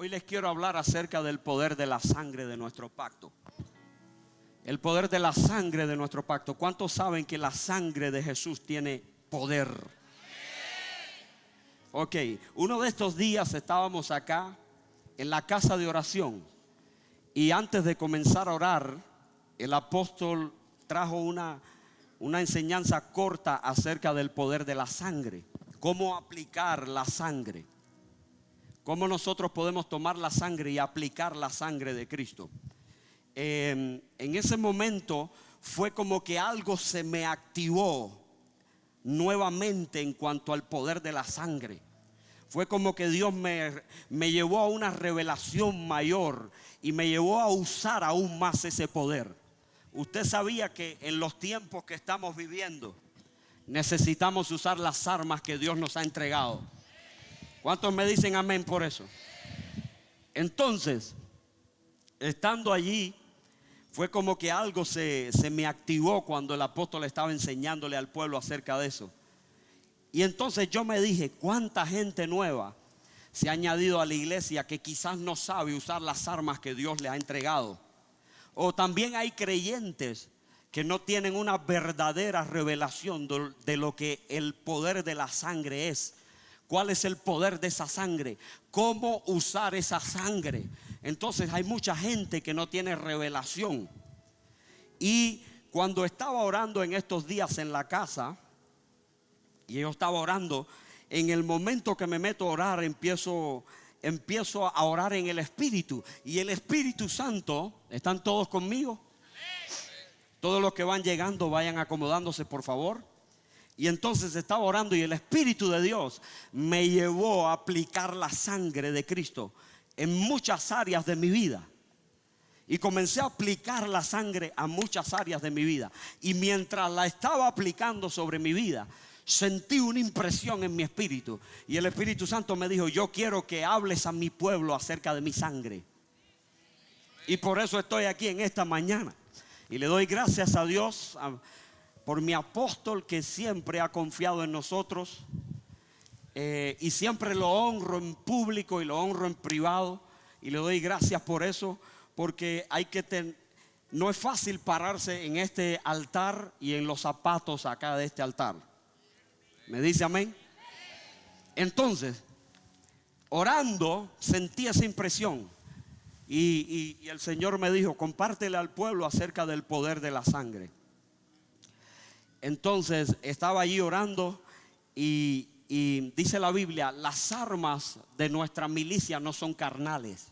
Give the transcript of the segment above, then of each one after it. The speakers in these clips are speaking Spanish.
Hoy les quiero hablar acerca del poder de la sangre de nuestro pacto. El poder de la sangre de nuestro pacto. ¿Cuántos saben que la sangre de Jesús tiene poder? Ok, uno de estos días estábamos acá en la casa de oración y antes de comenzar a orar, el apóstol trajo una enseñanza corta acerca del poder de la sangre. Cómo aplicar la sangre. Cómo nosotros podemos tomar la sangre y aplicar la sangre de Cristo. En ese momento fue como que algo se me activó nuevamente en cuanto al poder de la sangre. Fue como que Dios me llevó a una revelación mayor y me llevó a usar aún más ese poder. Usted sabía que en los tiempos que estamos viviendo necesitamos usar las armas que Dios nos ha entregado. ¿Cuántos me dicen amén por eso? Entonces, estando allí, fue como que algo se me activó cuando el apóstol estaba enseñándole al pueblo acerca de eso. Y entonces yo me dije, ¿cuánta gente nueva se ha añadido a la iglesia que quizás no sabe usar las armas que Dios le ha entregado? O también hay creyentes que no tienen una verdadera revelación de lo que el poder de la sangre es. ¿Cuál es el poder de esa sangre? ¿Cómo usar esa sangre? Entonces hay mucha gente que no tiene revelación. Y cuando estaba orando en estos días en la casa, y yo estaba orando, en el momento que me meto a orar, empiezo a orar en el Espíritu. Y el Espíritu Santo, ¿están todos conmigo? Todos los que van llegando, vayan acomodándose por favor. Y entonces estaba orando y el Espíritu de Dios me llevó a aplicar la sangre de Cristo en muchas áreas de mi vida. Y comencé a aplicar la sangre a muchas áreas de mi vida. Y mientras la estaba aplicando sobre mi vida, sentí una impresión en mi espíritu. Y el Espíritu Santo me dijo, yo quiero que hables a mi pueblo acerca de mi sangre. Y por eso estoy aquí en esta mañana. Y le doy gracias a Dios por mi apóstol que siempre ha confiado en nosotros. Y siempre lo honro en público y lo honro en privado. Y le doy gracias por eso. Porque no es fácil pararse en este altar y en los zapatos acá de este altar. ¿Me dice amén? Entonces, orando, sentí esa impresión. Y el Señor me dijo, compártele al pueblo acerca del poder de la sangre. Entonces, estaba allí orando y dice la Biblia, las armas de nuestra milicia no son carnales.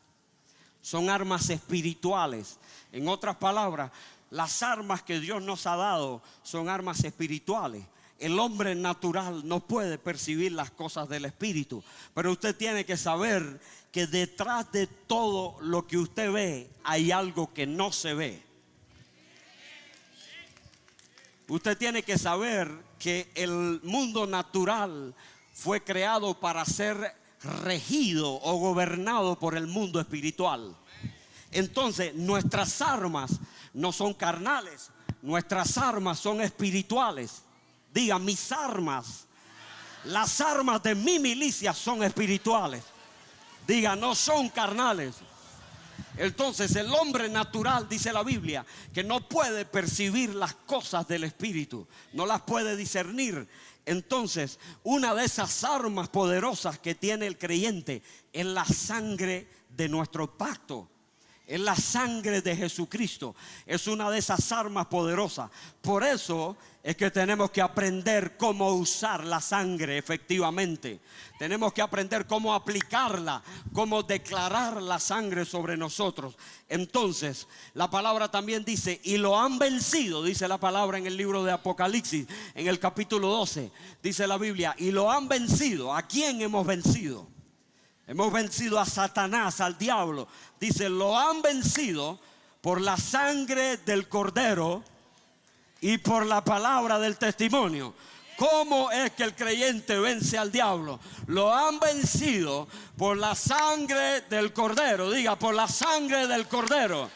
Son armas espirituales. En otras palabras, las armas que Dios nos ha dado son armas espirituales. El hombre natural no puede percibir las cosas del espíritu, pero usted tiene que saber que detrás de todo lo que usted ve hay algo que no se ve. Usted tiene que saber que el mundo natural fue creado para ser regido o gobernado por el mundo espiritual. Entonces nuestras armas no son carnales, nuestras armas son espirituales. Diga, mis armas, las armas de mi milicia son espirituales. Diga, no son carnales. Entonces el hombre natural, dice la Biblia, que no puede percibir las cosas del espíritu, no las puede discernir. Entonces una de esas armas poderosas que tiene el creyente es la sangre de nuestro pacto. Es la sangre de Jesucristo. Es una de esas armas poderosas. Por eso es que tenemos que aprender cómo usar la sangre efectivamente. Tenemos que aprender cómo aplicarla, cómo declarar la sangre sobre nosotros. Entonces, la palabra también dice, y lo han vencido, dice la palabra en el libro de Apocalipsis, en el capítulo 12, dice la Biblia, y lo han vencido. ¿A quién hemos vencido? Hemos vencido a Satanás, al diablo. Dice, lo han vencido por la sangre del Cordero y por la palabra del testimonio. ¿Cómo es que el creyente vence al diablo? Lo han vencido por la sangre del Cordero. Diga, por la sangre del Cordero.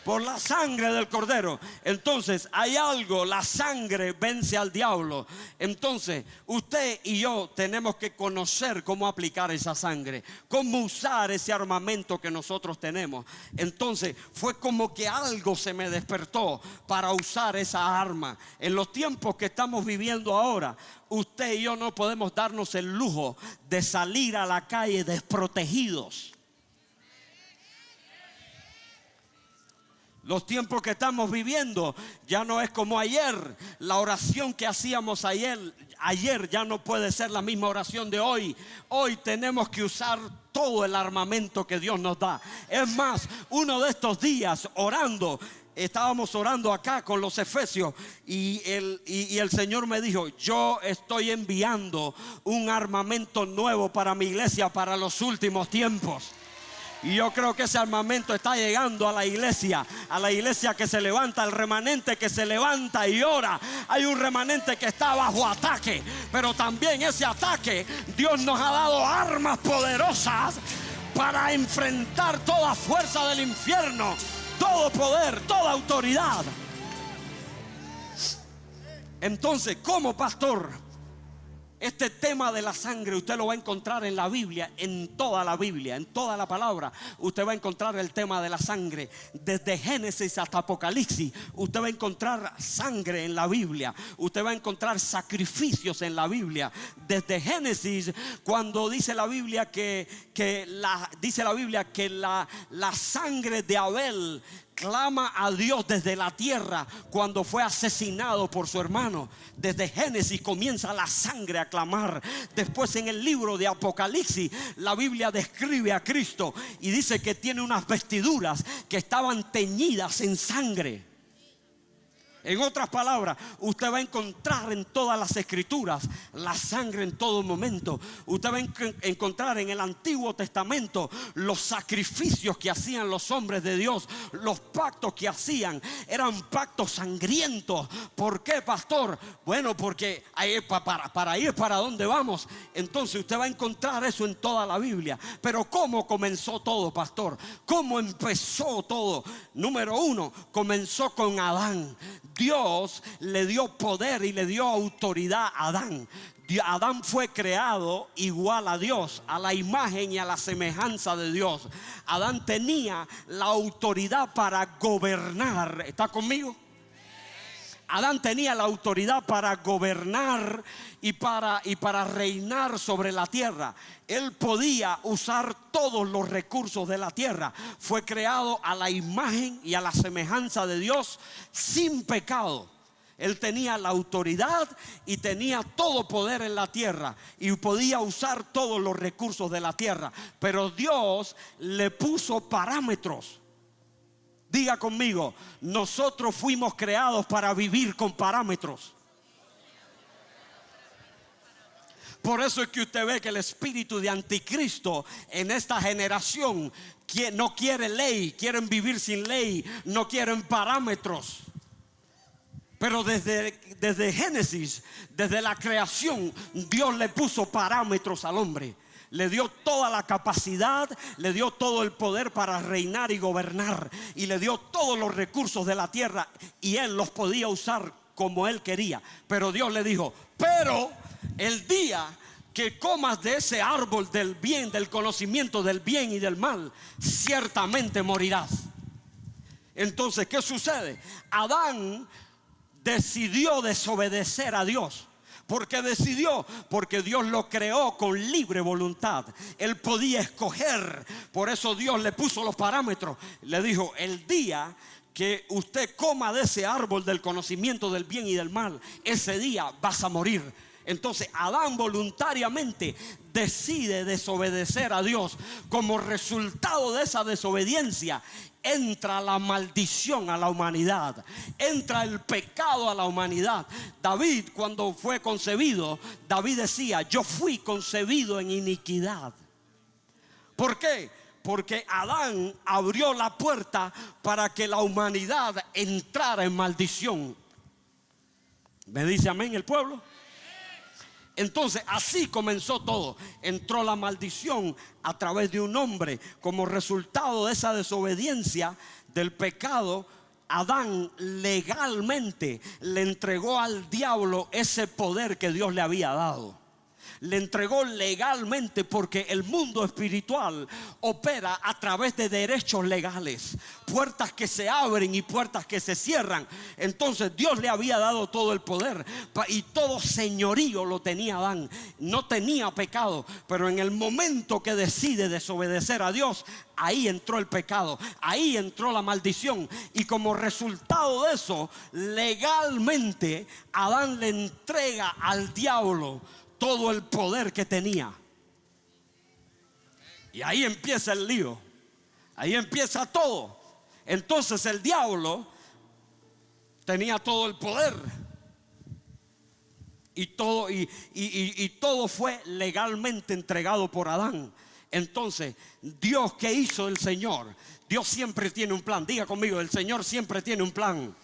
Por la sangre del Cordero. Entonces hay algo, la sangre vence al diablo. Entonces usted y yo tenemos que conocer cómo aplicar esa sangre, cómo usar ese armamento que nosotros tenemos. Entonces fue como que algo se me despertó para usar esa arma. En los tiempos que estamos viviendo ahora, usted y yo no podemos darnos el lujo de salir a la calle desprotegidos. Los tiempos que estamos viviendo ya no es como ayer. La oración que hacíamos ayer ya no puede ser la misma oración de hoy. Hoy tenemos que usar todo el armamento que Dios nos da. Es más, uno de estos días estábamos orando acá con los efesios y el Señor me dijo: yo estoy enviando un armamento nuevo para mi iglesia para los últimos tiempos. Y yo creo que ese armamento está llegando a la iglesia que se levanta, el remanente que se levanta y ora. Hay un remanente que está bajo ataque, pero también ese ataque, Dios nos ha dado armas poderosas para enfrentar toda fuerza del infierno, todo poder, toda autoridad. Entonces, como pastor, este tema de la sangre usted lo va a encontrar en la Biblia, en toda la Biblia, en toda la palabra. Usted va a encontrar el tema de la sangre. Desde Génesis hasta Apocalipsis, usted va a encontrar sangre en la Biblia. Usted va a encontrar sacrificios en la Biblia. Desde Génesis, cuando dice la Biblia que la sangre de Abel clama a Dios desde la tierra cuando fue asesinado por su hermano. Desde Génesis comienza la sangre a clamar. Después, en el libro de Apocalipsis, la Biblia describe a Cristo y dice que tiene unas vestiduras que estaban teñidas en sangre. En otras palabras, usted va a encontrar en todas las escrituras la sangre en todo momento. Usted va a encontrar en el Antiguo Testamento los sacrificios que hacían los hombres de Dios. Los pactos que hacían eran pactos sangrientos. ¿Por qué, pastor? Bueno, porque para ir para donde vamos. Entonces usted va a encontrar eso en toda la Biblia. Pero ¿cómo comenzó todo, pastor? ¿Cómo empezó todo? Número uno, comenzó con Adán. Dios le dio poder y le dio autoridad a Adán. Adán fue creado igual a Dios, a la imagen y a la semejanza de Dios. Adán tenía la autoridad para gobernar. ¿Está conmigo? Adán tenía la autoridad para gobernar y para reinar sobre la tierra. Él podía usar todos los recursos de la tierra. Fue creado a la imagen y a la semejanza de Dios sin pecado. Él tenía la autoridad y tenía todo poder en la tierra y podía usar todos los recursos de la tierra. Pero Dios le puso parámetros. Diga conmigo: nosotros fuimos creados para vivir con parámetros. Por eso es que usted ve que el espíritu de anticristo en esta generación no quiere ley, quieren vivir sin ley, no quieren parámetros. Pero desde Génesis, desde la creación, Dios le puso parámetros al hombre. Le dio toda la capacidad, le dio todo el poder para reinar y gobernar, y le dio todos los recursos de la tierra, y él los podía usar como él quería. Pero Dios le dijo: pero el día que comas de ese árbol del bien, del conocimiento del bien y del mal, ciertamente morirás. Entonces, ¿qué sucede? Adán decidió desobedecer a Dios. ¿Por qué decidió? Porque Dios lo creó con libre voluntad. Él podía escoger. Por eso Dios le puso los parámetros. Le dijo: el día que usted coma de ese árbol del conocimiento del bien y del mal, ese día vas a morir. Entonces Adán voluntariamente decide desobedecer a Dios. Como resultado de esa desobediencia, entra la maldición a la humanidad, entra el pecado a la humanidad. David, cuando fue concebido, David decía: yo fui concebido en iniquidad. ¿Por qué? Porque Adán abrió la puerta para que la humanidad entrara en maldición. ¿Me dice amén el pueblo? Entonces así comenzó todo. Entró la maldición a través de un hombre. Como resultado de esa desobediencia, del pecado, Adán legalmente le entregó al diablo ese poder que Dios le había dado. Le entregó legalmente, porque el mundo espiritual opera a través de derechos legales, puertas que se abren y puertas que se cierran. Entonces Dios le había dado todo el poder y todo señorío lo tenía Adán. No tenía pecado, pero en el momento que decide desobedecer a Dios, ahí entró el pecado, ahí entró la maldición. Y como resultado de eso, legalmente Adán le entrega al diablo todo el poder que tenía. Y ahí empieza el lío. Ahí empieza todo. Entonces el diablo tenía todo el poder. Y todo fue legalmente entregado por Adán. Entonces, Dios, ¿qué hizo el Señor? Dios siempre tiene un plan. Diga conmigo, el Señor siempre tiene un plan.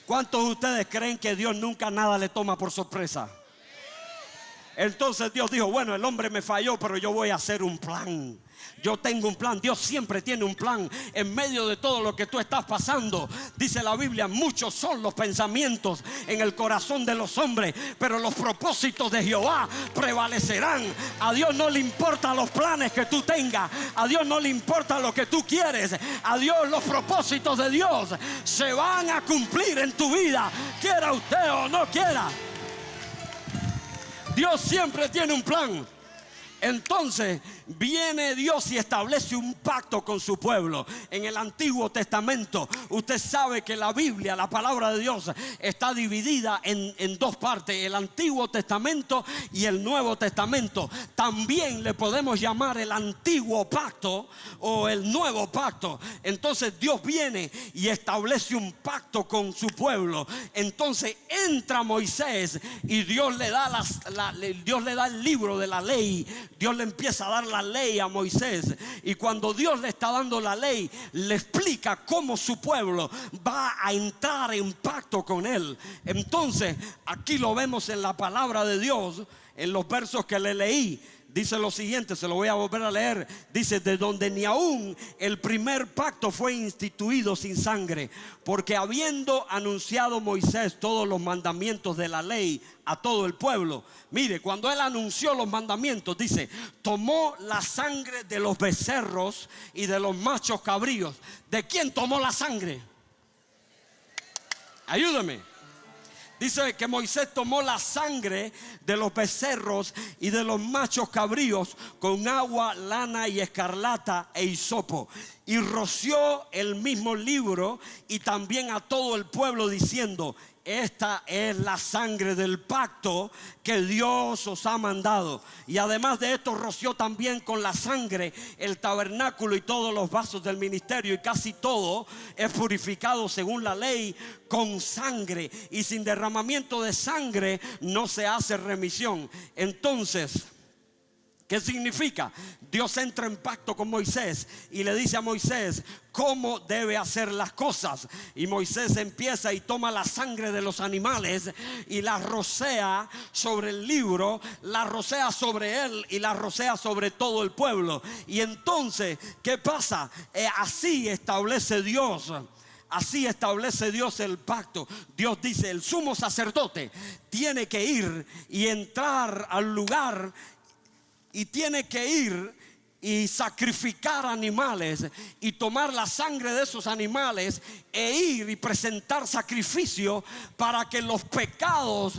¿Cuántos de ustedes creen que Dios nunca nada le toma por sorpresa? Entonces Dios dijo, bueno, el hombre me falló, pero yo voy a hacer un plan. Yo tengo un plan. Dios siempre tiene un plan en medio de todo lo que tú estás pasando. Dice la Biblia, muchos son los pensamientos en el corazón de los hombres, pero los propósitos de Jehová prevalecerán. A Dios no le importan los planes que tú tengas. A Dios no le importa lo que tú quieres. A Dios, los propósitos de Dios se van a cumplir en tu vida, quiera usted o no quiera. Dios siempre tiene un plan. Entonces viene Dios y establece un pacto con su pueblo. En el Antiguo Testamento, usted sabe que la Biblia, la palabra de Dios, está dividida en dos partes: el Antiguo Testamento y el Nuevo Testamento. También le podemos llamar el Antiguo Pacto o el Nuevo Pacto. Entonces Dios viene y establece un pacto con su pueblo. Entonces entra Moisés y Dios le da Dios le da el libro de la ley. Dios le empieza a dar la ley a Moisés. Y cuando Dios le está dando la ley, le explica cómo su pueblo va a entrar en pacto con él. Entonces aquí lo vemos en la palabra de Dios, en los versos que le leí. Dice lo siguiente, se lo voy a volver a leer. Dice, de donde ni aún el primer pacto fue instituido sin sangre, porque habiendo anunciado Moisés todos los mandamientos de la ley a todo el pueblo. Mire, cuando él anunció los mandamientos, dice, tomó la sangre de los becerros y de los machos cabríos. ¿De quién tomó la sangre? Ayúdame. Dice que Moisés tomó la sangre de los becerros y de los machos cabríos con agua, lana y escarlata e hisopo, y roció el mismo libro y también a todo el pueblo, diciendo, esta es la sangre del pacto que Dios os ha mandado. Y además de esto, roció también con la sangre el tabernáculo y todos los vasos del ministerio. Y casi todo es purificado según la ley con sangre. Y sin derramamiento de sangre no se hace remisión. Entonces, ¿qué significa? Dios entra en pacto con Moisés y le dice a Moisés cómo debe hacer las cosas. Y Moisés empieza y toma la sangre de los animales y la rocea sobre el libro, la rocea sobre él y la rocea sobre todo el pueblo. Y entonces, ¿qué pasa? Así establece Dios. Así establece Dios el pacto. Dios dice, el sumo sacerdote tiene que ir y entrar al lugar, y tiene que ir y sacrificar animales y tomar la sangre de esos animales e ir y presentar sacrificio para que los pecados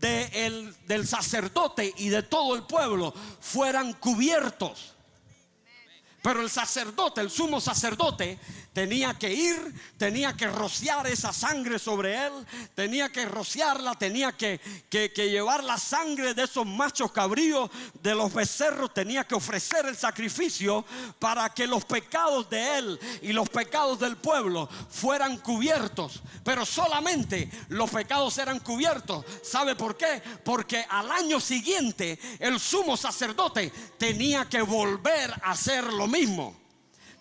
del sacerdote y de todo el pueblo fueran cubiertos. Pero el sacerdote, el sumo sacerdote, tenía que ir, tenía que rociar esa sangre sobre él, tenía que rociarla, tenía que llevar la sangre de esos machos cabríos, de los becerros, tenía que ofrecer el sacrificio para que los pecados de él y los pecados del pueblo fueran cubiertos. Pero solamente los pecados eran cubiertos. ¿Sabe por qué? Porque al año siguiente el sumo sacerdote tenía que volver a hacer lo mismo.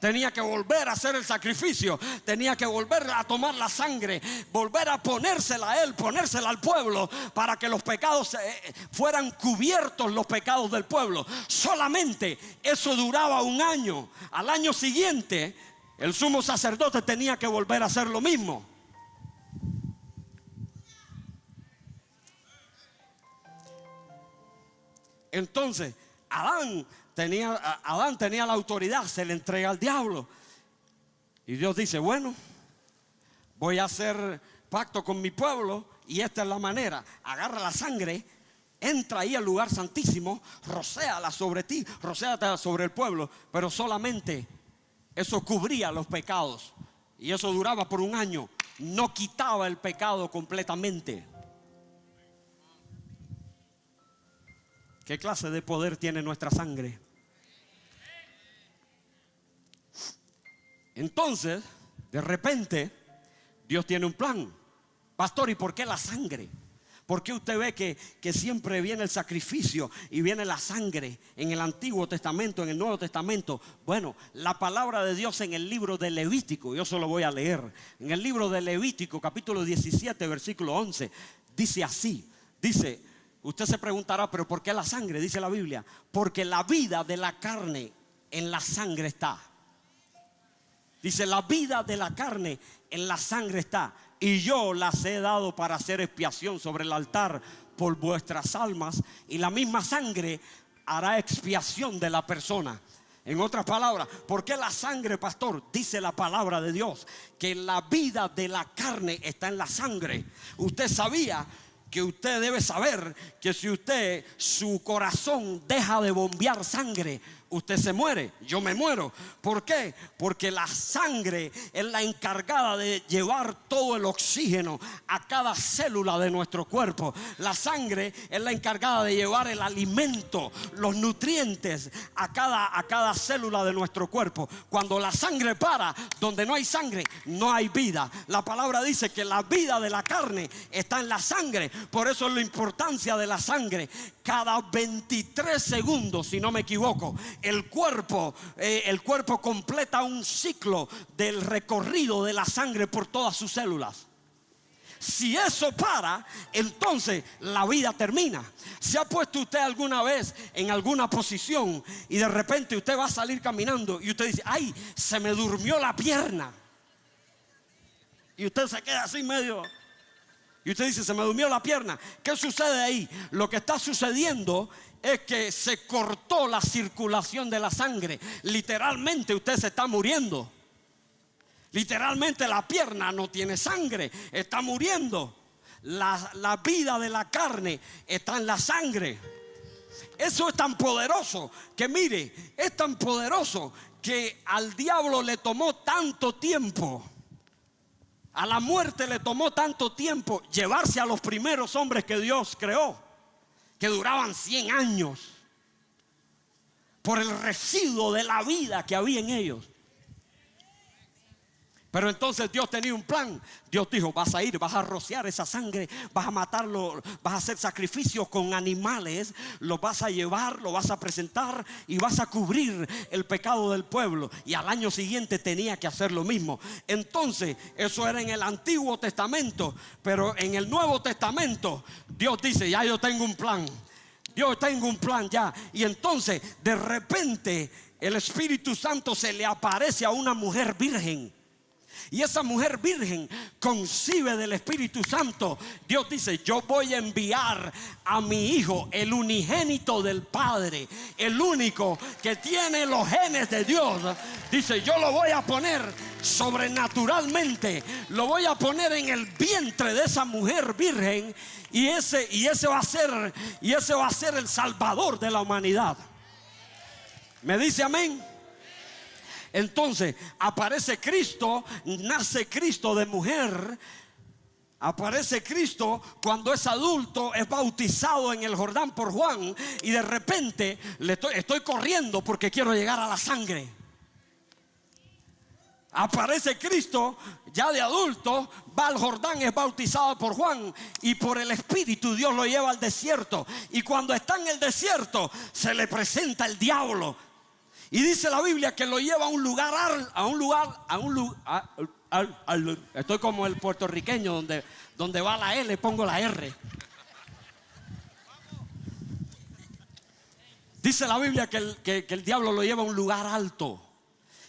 tenía que volver a hacer el sacrificio, tenía que volver a tomar la sangre, volver a ponérsela a él, ponérsela al pueblo, para que los pecados fueran cubiertos, los pecados del pueblo. Solamente eso duraba un año. Al año siguiente el sumo sacerdote tenía que volver a hacer lo mismo. Entonces Adán tenía la autoridad, se le entrega al diablo. Y Dios dice, bueno, voy a hacer pacto con mi pueblo y esta es la manera. Agarra la sangre, entra ahí al lugar santísimo, rocéala sobre ti, rocéala sobre el pueblo. Pero solamente eso cubría los pecados. Y eso duraba por un año. No quitaba el pecado completamente. ¿Qué clase de poder tiene nuestra sangre? Entonces, de repente, Dios tiene un plan. Pastor, ¿y por qué la sangre? ¿Por qué usted ve que siempre viene el sacrificio y viene la sangre en el Antiguo Testamento, en el Nuevo Testamento? Bueno, la palabra de Dios en el libro de Levítico, yo se lo voy a leer. En el libro de Levítico, capítulo 17, versículo 11, dice así. Dice, usted se preguntará, ¿pero por qué la sangre? Dice la Biblia, porque la vida de la carne en la sangre está. Dice, la vida de la carne en la sangre está. Y yo las he dado para hacer expiación sobre el altar por vuestras almas. Y la misma sangre hará expiación de la persona. En otras palabras, ¿por qué la sangre, pastor? Dice la palabra de Dios que la vida de la carne está en la sangre. Usted sabía que usted debe saber que si usted, su corazón deja de bombear sangre, usted se muere, yo me muero. ¿Por qué? Porque la sangre es la encargada de llevar todo el oxígeno a cada célula de nuestro cuerpo. La sangre es la encargada de llevar el alimento, los nutrientes a cada célula de nuestro cuerpo. Cuando la sangre para, donde no hay sangre, no hay vida. La palabra dice que la vida de la carne está en la sangre. Por eso es la importancia de la sangre. Cada 23 segundos, si no me equivoco, el cuerpo completa un ciclo del recorrido de la sangre por todas sus células. Si eso para, entonces la vida termina. ¿Se ha puesto usted alguna vez en alguna posición y de repente usted va a salir caminando y usted dice, ay, se me durmió la pierna? Y usted se queda así medio... Y usted dice, se me durmió la pierna. ¿Qué sucede ahí? Lo que está sucediendo es que se cortó la circulación de la sangre. Literalmente usted se está muriendo. Literalmente la pierna no tiene sangre, está muriendo. La vida de la carne está en la sangre. Eso es tan poderoso que mire, es tan poderoso que al diablo le tomó tanto tiempo. A la muerte le tomó tanto tiempo llevarse a los primeros hombres que Dios creó, que duraban 100 años, por el residuo de la vida que había en ellos. Pero entonces Dios tenía un plan. Dios dijo, vas a ir, vas a rociar esa sangre, vas a matarlo, vas a hacer sacrificios con animales, los vas a llevar, lo vas a presentar y vas a cubrir el pecado del pueblo. Y al año siguiente tenía que hacer lo mismo. Entonces eso era en el Antiguo Testamento. Pero en el Nuevo Testamento Dios dice, ya yo tengo un plan. Yo tengo un plan ya. Y entonces de repente el Espíritu Santo se le aparece a una mujer virgen. Y esa mujer virgen concibe del Espíritu Santo. Dios dice, yo voy a enviar a mi hijo, el unigénito del Padre, el único que tiene los genes de Dios. Dice, yo lo voy a poner sobrenaturalmente, lo voy a poner en el vientre de esa mujer virgen. Y ese va a ser el Salvador de la humanidad. ¿Me dice amén? Entonces aparece Cristo, nace Cristo de mujer. Aparece Cristo cuando es adulto, es bautizado en el Jordán por Juan. Y de repente estoy corriendo porque quiero llegar a la sangre. Aparece Cristo ya de adulto, va al Jordán, es bautizado por Juan. Y por el Espíritu Dios lo lleva al desierto. Y cuando está en el desierto se le presenta el diablo. Y dice la Biblia que lo lleva a un lugar, estoy como el puertorriqueño donde va la L, pongo la R. Dice la Biblia que el diablo lo lleva a un lugar alto.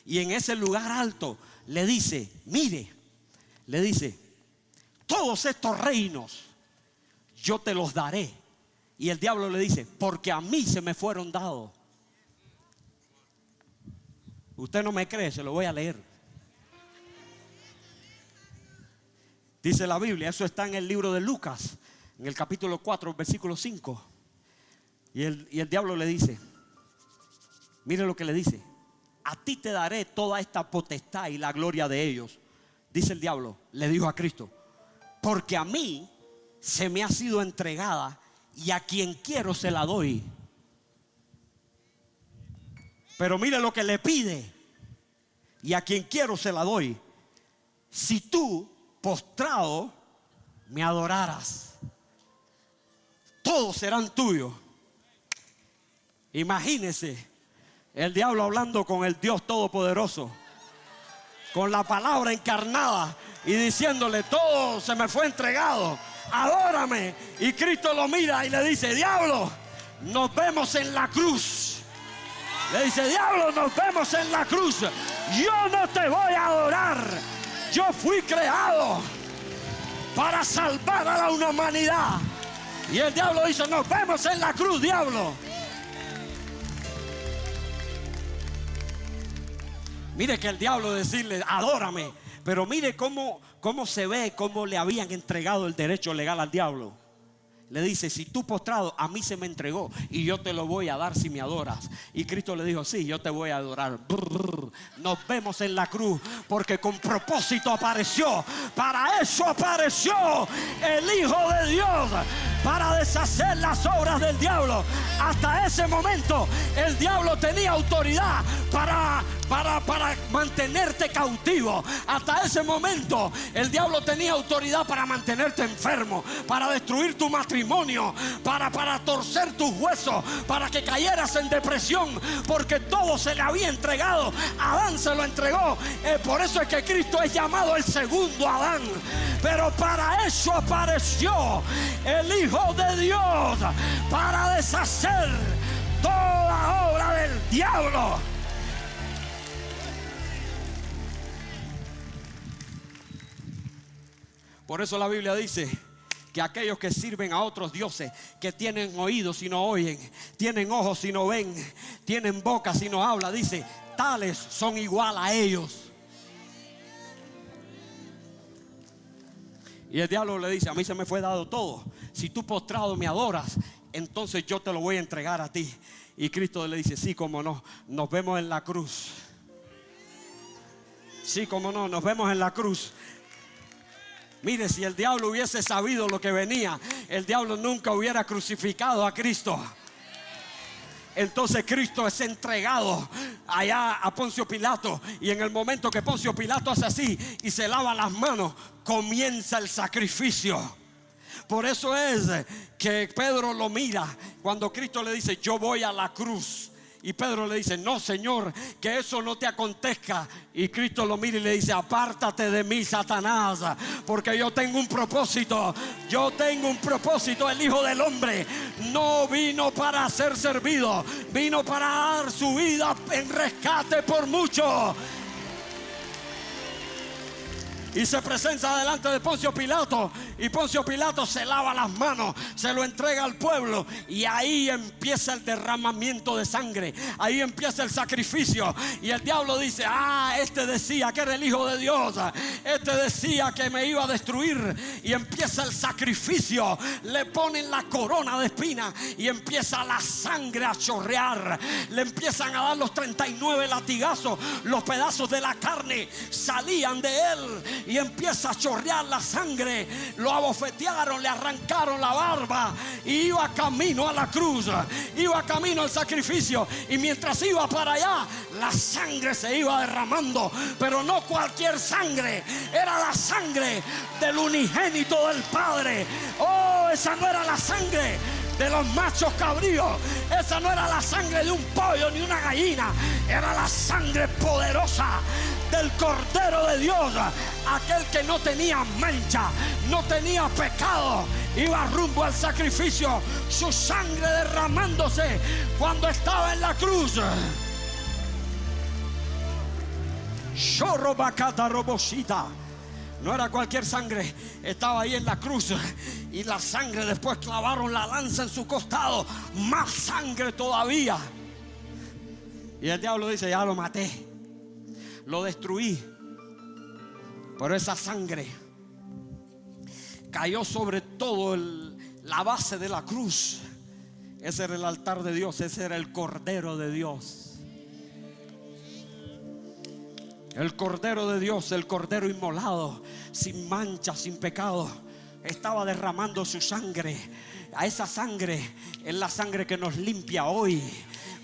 Y en ese lugar alto le dice, mire, le dice, todos estos reinos yo te los daré. Y el diablo le dice, porque a mí se me fueron dados. Usted no me cree, se lo voy a leer. Dice la Biblia, eso está en el libro de Lucas, en el capítulo 4, versículo 5. Y el diablo le dice, mire lo que le dice, a ti te daré toda esta potestad y la gloria de ellos. Dice el diablo, le dijo a Cristo, porque a mí se me ha sido entregada y a quien quiero se la doy. Pero mire lo que le pide, y a quien quiero se la doy. Si tú, postrado, me adoraras, todos serán tuyos. Imagínese el diablo hablando con el Dios Todopoderoso, con la palabra encarnada, y diciéndole, todo se me fue entregado, adórame. Y Cristo lo mira y le dice, diablo, nos vemos en la cruz. Le dice, diablo, nos vemos en la cruz. Yo no te voy a adorar. Yo fui creado para salvar a la humanidad. Y el diablo dice, nos vemos en la cruz, diablo. Mire que el diablo decirle, adórame. Pero mire cómo se ve, cómo le habían entregado el derecho legal al diablo. Le dice, si tú postrado, a mí se me entregó y yo te lo voy a dar si me adoras. Y Cristo le dijo, sí, yo te voy a adorar. Nos vemos en la cruz, porque con propósito apareció. Para eso apareció el Hijo de Dios, para deshacer las obras del diablo. Hasta ese momento el diablo tenía autoridad para mantenerte cautivo. Hasta ese momento el diablo tenía autoridad para mantenerte enfermo, para destruir tu matrimonio, para torcer tus huesos, para que cayeras en depresión, porque todo se le había entregado. Adán se lo entregó. Por eso es que Cristo es llamado el segundo Adán. Pero para eso apareció el Hijo de Dios, para deshacer toda obra del diablo. Por eso la Biblia dice que aquellos que sirven a otros dioses, que tienen oídos y no oyen, tienen ojos y no ven, tienen boca y no hablan, dice, tales son igual a ellos. Y el diablo le dice, a mí se me fue dado todo. Si tú postrado me adoras, entonces yo te lo voy a entregar a ti. Y Cristo le dice, sí, cómo no, nos vemos en la cruz. Sí, cómo no, nos vemos en la cruz. Mire, si el diablo hubiese sabido lo que venía, el diablo nunca hubiera crucificado a Cristo. Entonces Cristo es entregado allá a Poncio Pilato, y en el momento que Poncio Pilato hace así y se lava las manos, comienza el sacrificio. Por eso es que Pedro lo mira cuando Cristo le dice, yo voy a la cruz. Y Pedro le dice, no, Señor, que eso no te acontezca. Y Cristo lo mira y le dice, apártate de mí, Satanás, porque yo tengo un propósito. Yo tengo un propósito. El Hijo del Hombre no vino para ser servido, vino para dar su vida en rescate por muchos. Y se presenta delante de Poncio Pilato, y Poncio Pilato se lava las manos, se lo entrega al pueblo, y ahí empieza el derramamiento de sangre, ahí empieza el sacrificio. Y el diablo dice, este decía que era el Hijo de Dios, este decía que me iba a destruir. Y empieza el sacrificio, le ponen la corona de espinas y empieza la sangre a chorrear, le empiezan a dar los 39 latigazos, los pedazos de la carne salían de él y empieza a chorrear la sangre. Lo abofetearon, le arrancaron la barba y iba camino a la cruz, iba camino al sacrificio. Y mientras iba para allá, la sangre se iba derramando, pero no cualquier sangre, era la sangre del unigénito del Padre. Esa no era la sangre de los machos cabríos. Esa no era la sangre de un pollo ni una gallina, era la sangre poderosa del Cordero de Dios, aquel que no tenía mancha, no tenía pecado, iba rumbo al sacrificio, su sangre derramándose cuando estaba en la cruz. No era cualquier sangre, estaba ahí en la cruz, y la sangre, después clavaron la lanza en su costado, más sangre todavía. Y el diablo dice: ya lo maté, lo destruí. Pero esa sangre cayó sobre todo la base de la cruz. Ese era el altar de Dios, ese era el Cordero de Dios. El Cordero de Dios, el Cordero inmolado, sin mancha, sin pecado, estaba derramando su sangre. A esa sangre es la sangre que nos limpia hoy,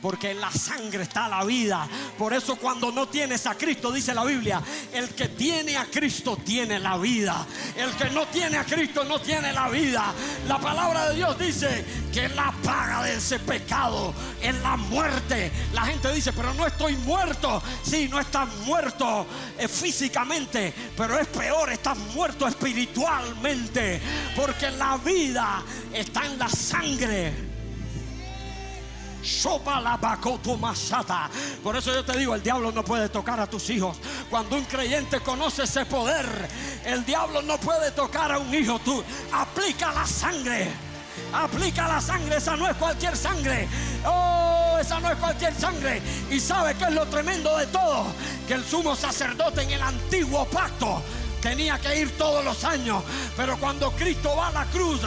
porque en la sangre está la vida. Por eso cuando no tienes a Cristo, dice la Biblia, el que tiene a Cristo tiene la vida. El que no tiene a Cristo no tiene la vida. La palabra de Dios dice que la paga de ese pecado es la muerte. La gente dice: pero no estoy muerto. Sí, no estás muerto físicamente, pero es peor, estás muerto espiritualmente, porque la vida está en la sangre. Por eso yo te digo, el diablo no puede tocar a tus hijos. Cuando un creyente conoce ese poder, el diablo no puede tocar a un hijo. Tú aplica la sangre. Aplica la sangre, esa no es cualquier sangre. Oh, esa no es cualquier sangre. Y ¿sabe qué es lo tremendo de todo? Que el sumo sacerdote en el antiguo pacto tenía que ir todos los años, pero cuando Cristo va a la cruz,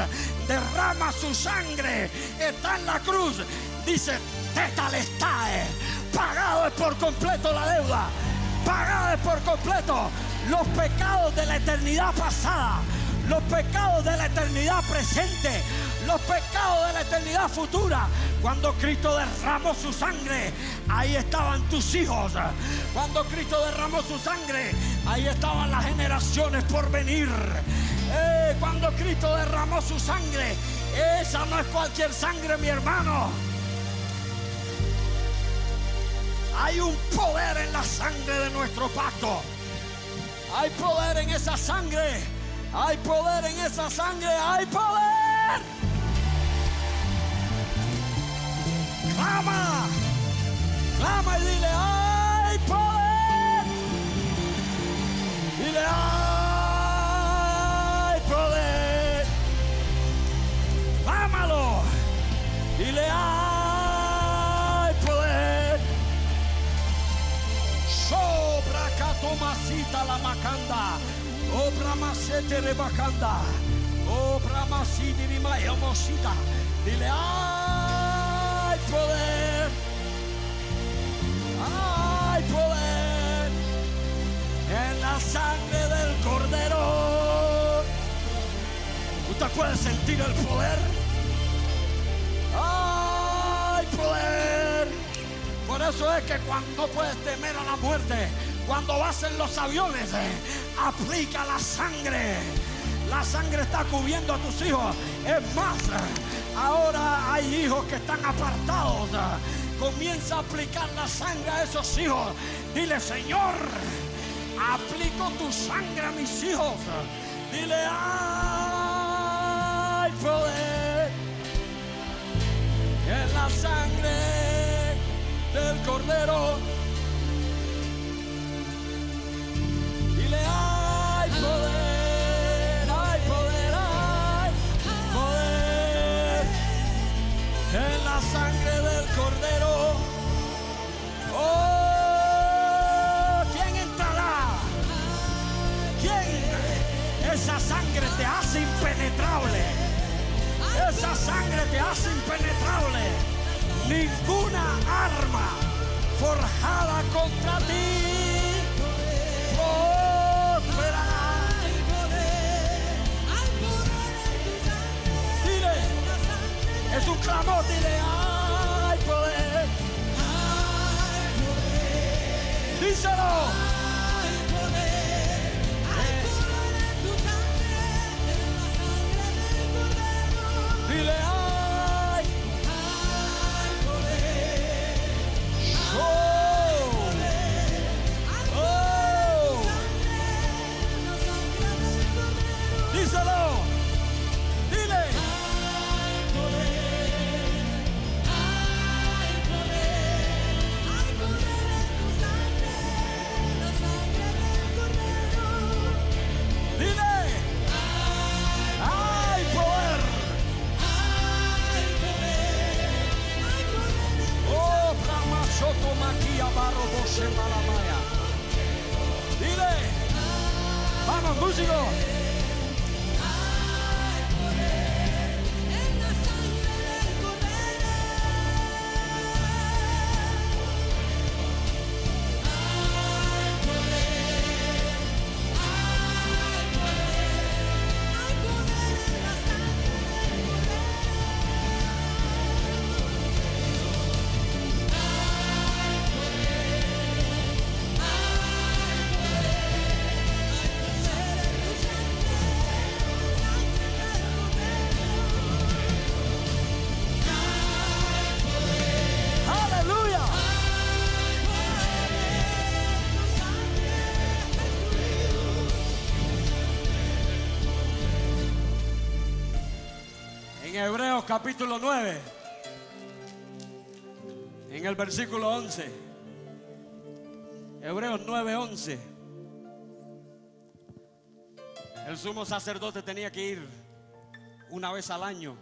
derrama su sangre, está en la cruz, dice: tetelestai, pagado es por completo la deuda, pagado es por completo los pecados de la eternidad pasada, los pecados de la eternidad presente, los pecados de la eternidad futura. Cuando Cristo derramó su sangre, ahí estaban tus hijos. Cuando Cristo derramó su sangre, ahí estaban las generaciones por venir. Cuando Cristo derramó su sangre, esa no es cualquier sangre, mi hermano. Hay un poder en la sangre de nuestro pacto. Hay poder en esa sangre. Hay poder en esa sangre. Hay poder. Clama. Clama y dile: hay poder. Dile: hay poder. Clámalo. Dile: hay poder. Sobra catomasita la macanda. Obra masete rebacanda. Obra masiti rimayamosita. Dile: hay poder. Hay poder en la sangre del Cordero. ¿Usted puede sentir el poder? Hay poder. Por eso es que cuando no puedes temer a la muerte, cuando vas en los aviones, aplica la sangre. La sangre está cubriendo a tus hijos. Es más, ahora hay hijos que están apartados. Comienza a aplicar la sangre a esos hijos. Dile: Señor, aplico tu sangre a mis hijos. Dile: hay poder en la sangre del Cordero. Dile: hay poder, hay poder, hay poder en la sangre del Cordero. Oh, ¿quién entrará? ¿Quién? Esa sangre te hace impenetrable. Esa sangre te hace impenetrable. Ninguna arma forjada contra ti prosperará. Dile, es un clamor, dile: hay poder. Díselo. Dile: músicos, músicos. En Hebreos capítulo 9, en el versículo 11, Hebreos 9:11, el sumo sacerdote tenía que ir una vez al año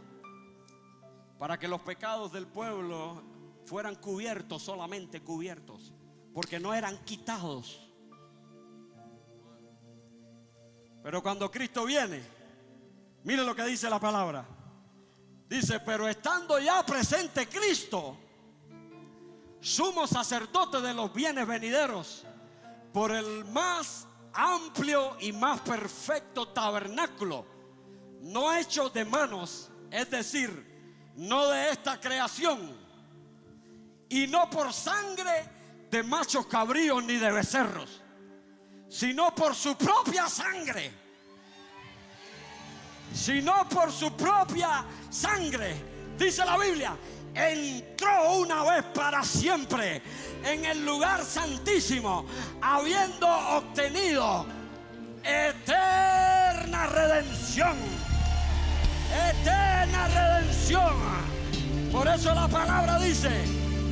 para que los pecados del pueblo fueran cubiertos, solamente cubiertos, porque no eran quitados. Pero cuando Cristo viene, mire lo que dice la palabra. Dice, pero estando ya presente Cristo, sumo sacerdote de los bienes venideros, por el más amplio y más perfecto tabernáculo, no hecho de manos, es decir, no de esta creación, y no por sangre de machos cabríos ni de becerros, sino por su propia sangre. Sino por su propia sangre, dice la Biblia, entró una vez para siempre en el lugar santísimo, habiendo obtenido eterna redención. Eterna redención. Por eso la palabra dice,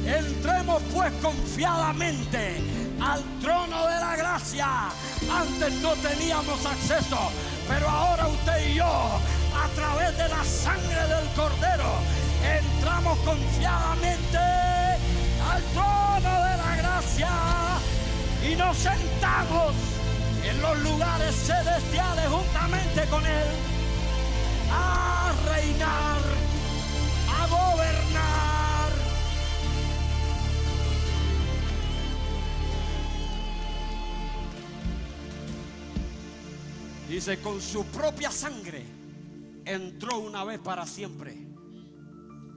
entremos pues confiadamente al trono de la gracia. Antes no teníamos acceso, pero ahora usted y yo, a través de la sangre del Cordero, entramos confiadamente al trono de la gracia y nos sentamos en los lugares celestiales juntamente con Él, a reinar, a gobernar. Dice, con su propia sangre entró una vez para siempre.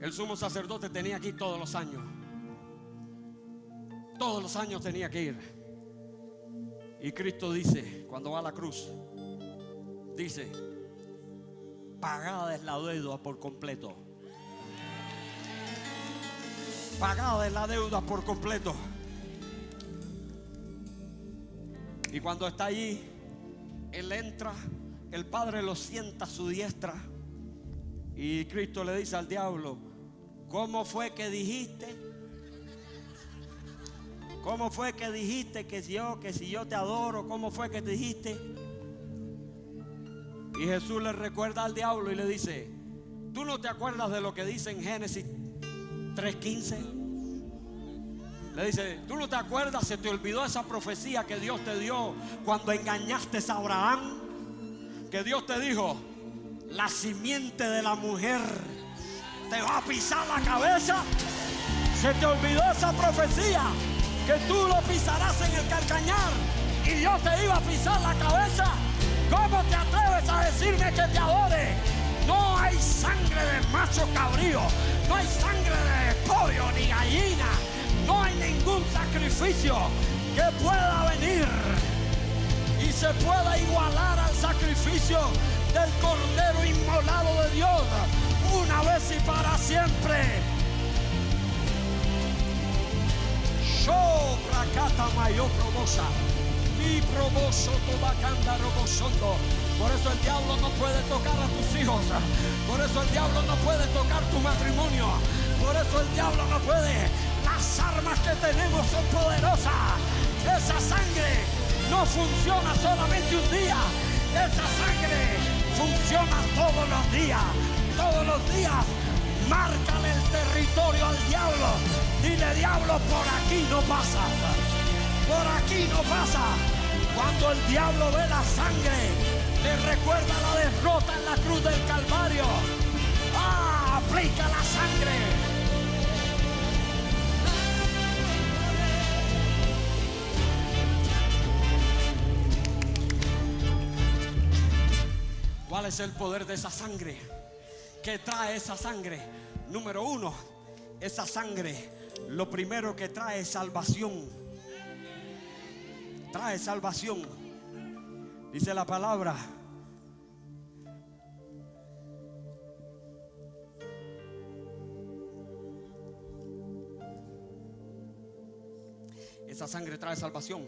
El sumo sacerdote tenía que ir todos los años. Todos los años tenía que ir. Y Cristo dice, cuando va a la cruz, dice, pagada es la deuda por completo. Pagada es la deuda por completo. Y cuando está allí, Él entra, el Padre lo sienta a su diestra y Cristo le dice al diablo, ¿cómo fue que dijiste? ¿Cómo fue que dijiste que si yo te adoro? ¿Cómo fue que te dijiste? Y Jesús le recuerda al diablo y le dice, ¿tú no te acuerdas de lo que dice en Génesis 3:15? Le dice, ¿tú no te acuerdas? ¿Se te olvidó esa profecía que Dios te dio cuando engañaste a Abraham? Que Dios te dijo, la simiente de la mujer te va a pisar la cabeza. ¿Se te olvidó esa profecía? Que tú lo pisarás en el calcañar y yo te iba a pisar la cabeza. ¿Cómo te atreves a decirme que te adore? No hay sangre de macho cabrío, no hay sangre de pollo ni gallina. No hay ningún sacrificio que pueda venir y se pueda igualar al sacrificio del Cordero inmolado de Dios, una vez y para siempre. Por eso el diablo no puede tocar a tus hijos. Por eso el diablo no puede tocar tu matrimonio. Por eso el diablo no puede. Las armas que tenemos son poderosas. Esa sangre no funciona solamente un día. Esa sangre funciona todos los días. Todos los días. Márcale el territorio al diablo. Dile, diablo, por aquí no pasas. Por aquí no pasa. Cuando el diablo ve la sangre, le recuerda la derrota en la cruz del Calvario. Aplica la sangre. ¿Cuál es el poder de esa sangre? ¿Qué trae esa sangre? Número uno, esa sangre lo primero que trae es salvación. Trae salvación. Dice la palabra. Esa sangre trae salvación.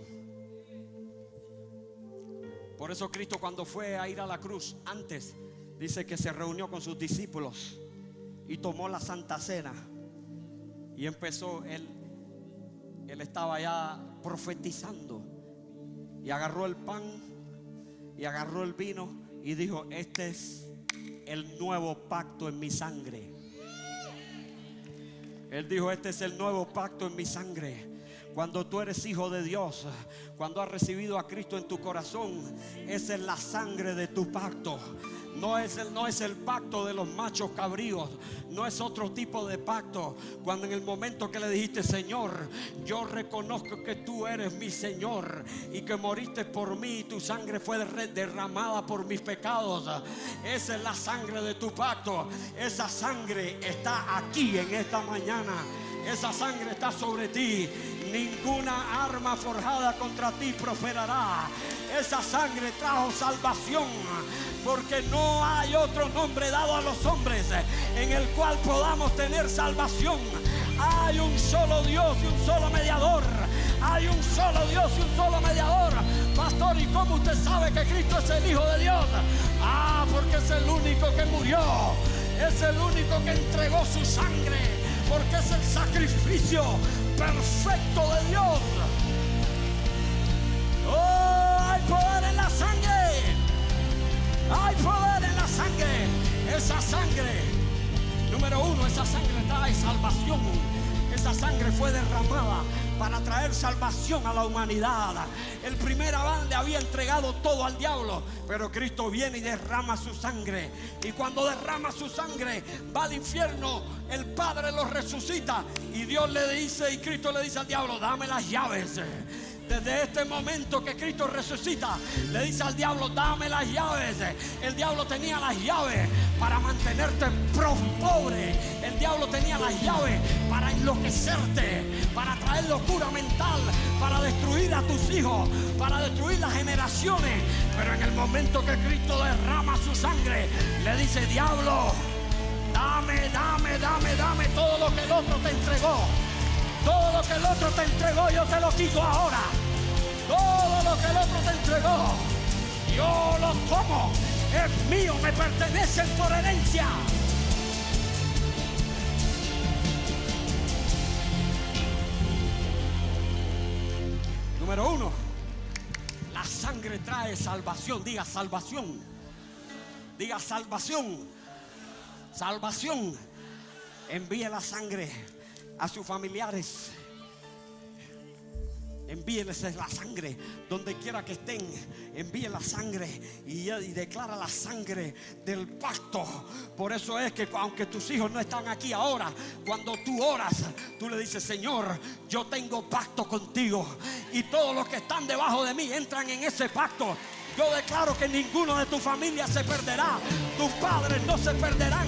Por eso Cristo, cuando fue a ir a la cruz, antes dice que se reunió con sus discípulos y tomó la Santa Cena. Y empezó, él estaba ya profetizando. Y agarró el pan y agarró el vino y dijo: este es el nuevo pacto en mi sangre. Él dijo: este es el nuevo pacto en mi sangre. Cuando tú eres hijo de Dios, cuando has recibido a Cristo en tu corazón, esa es la sangre de tu pacto. No es el pacto de los machos cabríos. No es otro tipo de pacto. Cuando en el momento que le dijiste: Señor, yo reconozco que tú eres mi Señor y que moriste por mí y tu sangre fue derramada por mis pecados. Esa es la sangre de tu pacto. Esa sangre está aquí en esta mañana. Esa sangre está sobre ti. Ninguna arma forjada contra ti prosperará. Esa sangre trajo salvación, porque no hay otro nombre dado a los hombres en el cual podamos tener salvación. Hay un solo Dios y un solo mediador. Hay un solo Dios y un solo mediador. Pastor, ¿y cómo usted sabe que Cristo es el Hijo de Dios? Porque es el único que murió. Es el único que entregó su sangre, porque es el sacrificio perfecto de Dios. Hay poder en la sangre. Hay poder en la sangre. Esa sangre, número uno, esa sangre trae salvación. Esa sangre fue derramada para traer salvación a la humanidad. El primer Adán le había entregado todo al diablo, pero Cristo viene y derrama su sangre. Y cuando derrama su sangre, va al infierno. El Padre lo resucita y Dios le dice, y Cristo le dice al diablo: dame las llaves. Desde este momento que Cristo resucita, le dice al diablo: dame las llaves. El diablo tenía las llaves para mantenerte pobre. El diablo tenía las llaves para enloquecerte, para traer locura mental, para destruir a tus hijos, para destruir las generaciones. Pero en el momento que Cristo derrama su sangre, le dice: diablo, dame todo lo que el otro te entregó. Todo lo que el otro te entregó, yo te lo quito ahora. Todo lo que el otro te entregó, yo lo tomo. Es mío, me pertenecen por herencia. Número uno, la sangre trae salvación. Diga salvación. Diga salvación. Salvación. Envíe la sangre a sus familiares. Envíenles la sangre donde quiera que estén. Envíe la sangre y declara la sangre del pacto. Por eso es que aunque tus hijos no están aquí ahora, cuando tú oras, tú le dices: Señor, yo tengo pacto contigo, y todos los que están debajo de mí entran en ese pacto. Yo declaro que ninguno de tu familia se perderá. Tus padres no se perderán.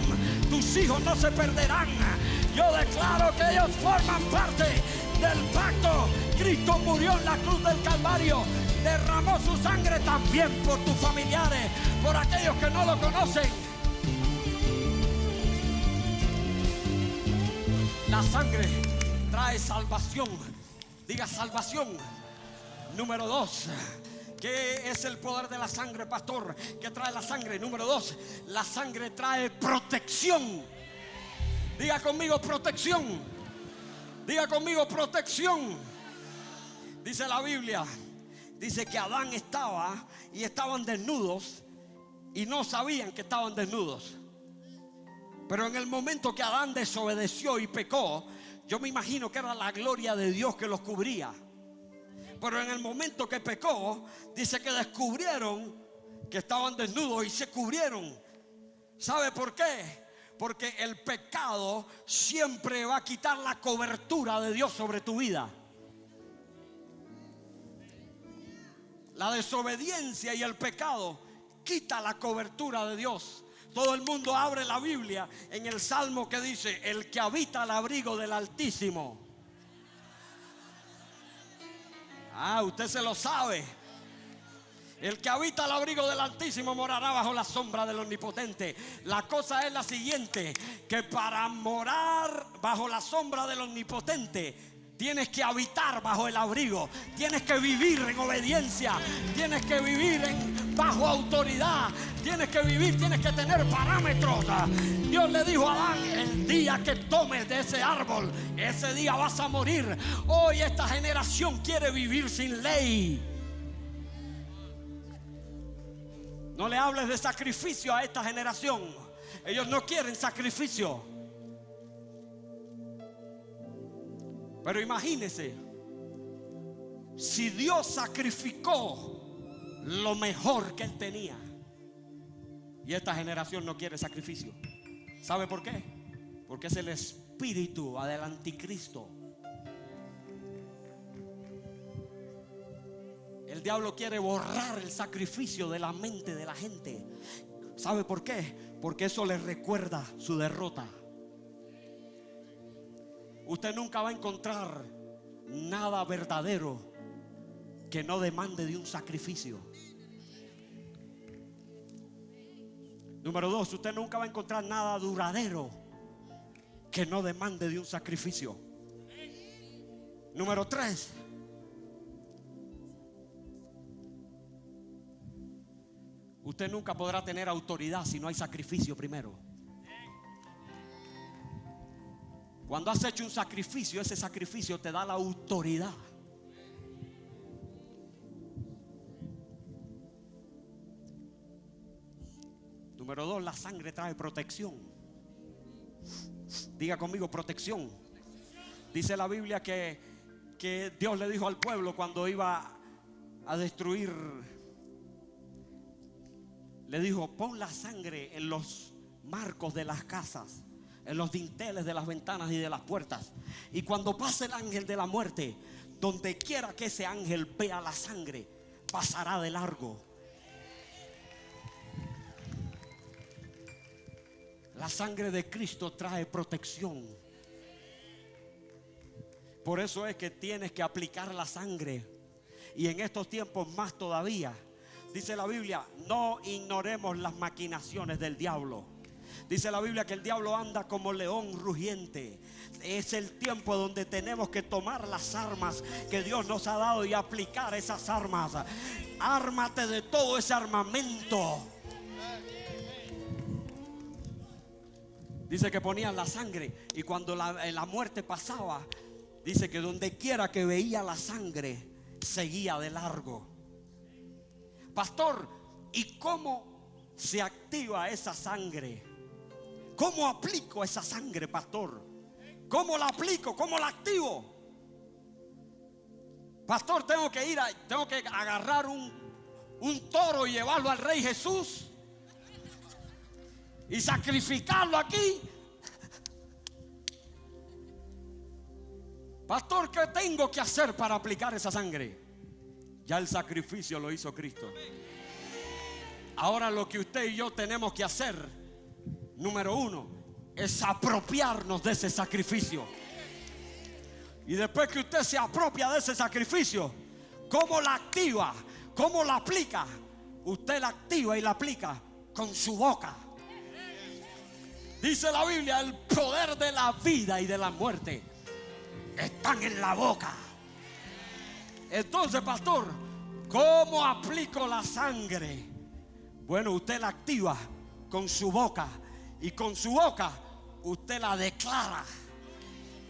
Tus hijos no se perderán. Yo declaro que ellos forman parte del pacto. Cristo murió en la cruz del Calvario. Derramó su sangre también por tus familiares, por aquellos que no lo conocen. La sangre trae salvación. Diga salvación. Número dos, ¿qué es el poder de la sangre, pastor? ¿Qué trae la sangre? Número dos, la sangre trae protección. Diga conmigo protección. Diga conmigo protección. Dice la Biblia, dice que Adán estaban desnudos y no sabían que estaban desnudos. Pero en el momento que Adán desobedeció y pecó, yo me imagino que era la gloria de Dios que los cubría. Pero en el momento que pecó, dice que descubrieron que estaban desnudos y se cubrieron. ¿Sabe por qué? Porque el pecado siempre va a quitar la cobertura de Dios sobre tu vida. La desobediencia y el pecado quita la cobertura de Dios. Todo el mundo abre la Biblia en el Salmo que dice: el que habita al abrigo del Altísimo. Usted se lo sabe. El que habita al abrigo del Altísimo morará bajo la sombra del Omnipotente. La cosa es la siguiente: que para morar bajo la sombra del Omnipotente tienes que habitar bajo el abrigo. Tienes que vivir en obediencia. Tienes que vivir bajo autoridad. Tienes que vivir, tienes que tener parámetros. Dios le dijo a Adán: el día que tomes de ese árbol, ese día vas a morir. Hoy esta generación quiere vivir sin ley. No le hables de sacrificio a esta generación. Ellos no quieren sacrificio. Pero imagínese, si Dios sacrificó lo mejor que Él tenía, y esta generación no quiere sacrificio. ¿Sabe por qué? Porque es el espíritu del anticristo. El diablo quiere borrar el sacrificio de la mente de la gente. ¿Sabe por qué? Porque eso les recuerda su derrota. Usted nunca va a encontrar nada verdadero que no demande de un sacrificio. Número 2, usted nunca va a encontrar nada duradero que no demande de un sacrificio. Número 3, usted nunca podrá tener autoridad si no hay sacrificio primero. Cuando has hecho un sacrificio, ese sacrificio te da la autoridad. Número 2, la sangre trae protección. Diga conmigo: protección. Dice la Biblia que Dios le dijo al pueblo cuando iba a destruir, le dijo: pon la sangre en los marcos de las casas, en los dinteles de las ventanas y de las puertas. Y cuando pase el ángel de la muerte, donde quiera que ese ángel vea la sangre, pasará de largo. La sangre de Cristo trae protección. Por eso es que tienes que aplicar la sangre. Y en estos tiempos más todavía. Dice la Biblia: no ignoremos las maquinaciones del diablo. Dice la Biblia que el diablo anda como león rugiente. Es el tiempo donde tenemos que tomar las armas que Dios nos ha dado y aplicar esas armas. Ármate de todo ese armamento. Dice que ponían la sangre y cuando la muerte pasaba, dice que donde quiera que veía la sangre, seguía de largo. Pastor, ¿y cómo se activa esa sangre? ¿Cómo aplico esa sangre, pastor? ¿Cómo la aplico? ¿Cómo la activo? Pastor, tengo que agarrar un toro y llevarlo al Rey Jesús y sacrificarlo aquí. Pastor, ¿qué tengo que hacer para aplicar esa sangre? Ya el sacrificio lo hizo Cristo. Ahora lo que usted y yo tenemos que hacer, número 1, es apropiarnos de ese sacrificio. Y después que usted se apropia de ese sacrificio, ¿cómo la activa? ¿Cómo la aplica? Usted la activa y la aplica con su boca. Dice la Biblia: el poder de la vida y de la muerte están en la boca. Entonces, pastor, ¿cómo aplico la sangre? Bueno, usted la activa con su boca. Y con su boca usted la declara.